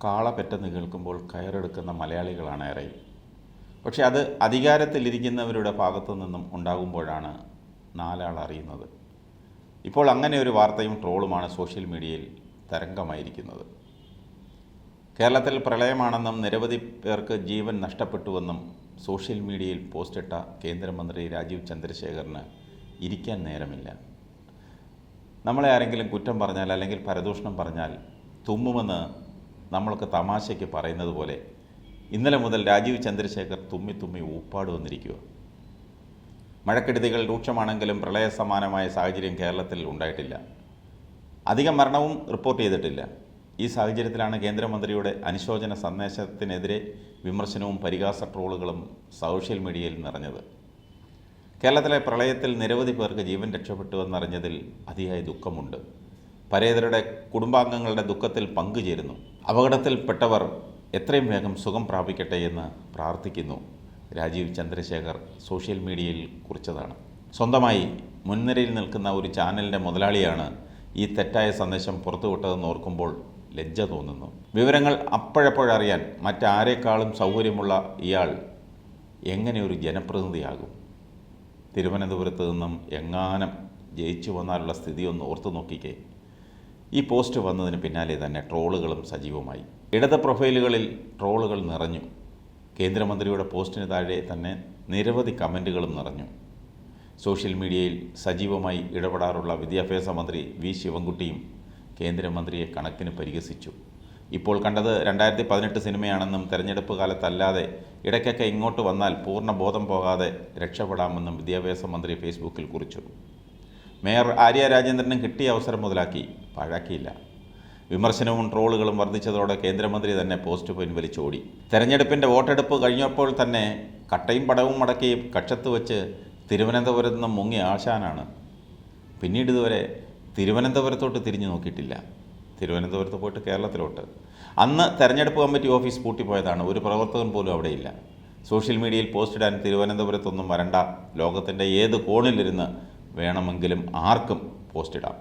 കാള പെറ്റെന്ന് കേൾക്കുമ്പോൾ കയറെടുക്കുന്ന മലയാളികളാണ് ഏറെ. പക്ഷെ അത് അധികാരത്തിലിരിക്കുന്നവരുടെ ഭാഗത്തു നിന്നും ഉണ്ടാകുമ്പോഴാണ് നാലാൾ അറിയുന്നത്. ഇപ്പോൾ അങ്ങനെ ഒരു വാർത്തയും ട്രോളുമാണ് സോഷ്യൽ മീഡിയയിൽ തരംഗമായിരിക്കുന്നത്. കേരളത്തിൽ പ്രളയമാണെന്നും നിരവധി പേർക്ക് ജീവൻ നഷ്ടപ്പെട്ടുവെന്നും സോഷ്യൽ മീഡിയയിൽ പോസ്റ്റിട്ട കേന്ദ്രമന്ത്രി രാജീവ് ചന്ദ്രശേഖറിന് ഇരിക്കാൻ നേരമില്ല. നമ്മളെ ആരെങ്കിലും കുറ്റം പറഞ്ഞാൽ അല്ലെങ്കിൽ പരദൂഷണം പറഞ്ഞാൽ തുമ്മുമെന്ന് നമ്മൾക്ക് തമാശയ്ക്ക് പറയുന്നത് പോലെ ഇന്നലെ മുതൽ രാജീവ് ചന്ദ്രശേഖർ തുമ്മി ഊപ്പാട് വന്നിരിക്കുക. മഴക്കെടുതികൾ രൂക്ഷമാണെങ്കിലും പ്രളയ സമാനമായ സാഹചര്യം കേരളത്തിൽ ഉണ്ടായിട്ടില്ല. അധികം മരണവും റിപ്പോർട്ട് ചെയ്തിട്ടില്ല. ഈ സാഹചര്യത്തിലാണ് കേന്ദ്രമന്ത്രിയുടെ അനുശോചന സന്ദേശത്തിനെതിരെ വിമർശനവും പരിഹാസ ട്രോളുകളും സോഷ്യൽ മീഡിയയിൽ നിറഞ്ഞത്. കേരളത്തിലെ പ്രളയത്തിൽ നിരവധി പേർക്ക് ജീവൻ രക്ഷപ്പെട്ടുവെന്നറിഞ്ഞതിൽ അതിയായ ദുഃഖമുണ്ട്. പരേതരുടെ കുടുംബാംഗങ്ങളുടെ ദുഃഖത്തിൽ പങ്കുചേരുന്നു. അപകടത്തിൽപ്പെട്ടവർ എത്രയും വേഗം സുഖം പ്രാപിക്കട്ടെ എന്ന് പ്രാർത്ഥിക്കുന്നു. രാജീവ് ചന്ദ്രശേഖർ സോഷ്യൽ മീഡിയയിൽ കുറിച്ചതാണ്. സ്വന്തമായി മുൻനിരയിൽ നിൽക്കുന്ന ഒരു ചാനലിൻ്റെ മുതലാളിയാണ് ഈ തെറ്റായ സന്ദേശം പുറത്തുവിട്ടതെന്ന് ഓർക്കുമ്പോൾ ലജ്ജ തോന്നുന്നു. വിവരങ്ങൾ അപ്പോഴപ്പോഴറിയാൻ മറ്റാരേക്കാളും സൗകര്യമുള്ള ഇയാൾ എങ്ങനെ ഒരു ജനപ്രതിനിധിയാകും? തിരുവനന്തപുരത്ത് നിന്നും എങ്ങാനും ജയിച്ചു വന്നാലുള്ള സ്ഥിതി ഒന്ന് ഓർത്തു നോക്കിക്കേ. ഈ പോസ്റ്റ് വന്നതിന് പിന്നാലെ തന്നെ ട്രോളുകളും സജീവമായി. ഇടത് പ്രൊഫൈലുകളിൽ ട്രോളുകൾ നിറഞ്ഞു. കേന്ദ്രമന്ത്രിയുടെ പോസ്റ്റിന് താഴെ തന്നെ നിരവധി കമൻറ്റുകളും നിറഞ്ഞു. സോഷ്യൽ മീഡിയയിൽ സജീവമായി ഇടപെടാറുള്ള വിദ്യാഭ്യാസ മന്ത്രി വി ശിവൻകുട്ടിയും കേന്ദ്രമന്ത്രിയെ കണക്കിന് പരിഹസിച്ചു. ഇപ്പോൾ കണ്ടത് 2018 സിനിമയാണെന്നും തെരഞ്ഞെടുപ്പ് കാലത്തല്ലാതെ ഇടയ്ക്കൊക്കെ ഇങ്ങോട്ട് വന്നാൽ പൂർണ്ണ ബോധം പോകാതെ രക്ഷപ്പെടാമെന്നും വിദ്യാഭ്യാസ മന്ത്രി ഫേസ്ബുക്കിൽ കുറിച്ചു. മേയർ ആര്യ രാജേന്ദ്രനും കിട്ടിയ അവസരം മുതലാക്കി പാഴാക്കിയില്ല. വിമർശനവും ട്രോളുകളും വർദ്ധിച്ചതോടെ കേന്ദ്രമന്ത്രി തന്നെ പോസ്റ്റ് പിൻവലിച്ചോടി. തെരഞ്ഞെടുപ്പിൻ്റെ വോട്ടെടുപ്പ് കഴിഞ്ഞപ്പോൾ തന്നെ കട്ടയും പടവും മടക്കി കക്ഷത്ത് വെച്ച് തിരുവനന്തപുരത്ത് നിന്നും മുങ്ങി ആശാനാണ്. പിന്നീട് ഇതുവരെ തിരുവനന്തപുരത്തോട്ട് തിരിഞ്ഞു നോക്കിയിട്ടില്ല. തിരുവനന്തപുരത്ത് പോയിട്ട് കേരളത്തിലോട്ട്. അന്ന് തെരഞ്ഞെടുപ്പ് കമ്മിറ്റി ഓഫീസ് പൂട്ടിപ്പോയതാണ്. ഒരു പ്രവർത്തകൻ പോലും അവിടെയില്ല. സോഷ്യൽ മീഡിയയിൽ പോസ്റ്റിടാൻ തിരുവനന്തപുരത്തൊന്നും വരണ്ട. ലോകത്തിൻ്റെ ഏത് കോണിലിരുന്ന് വേണമെങ്കിലും ആർക്കും പോസ്റ്റിടാം.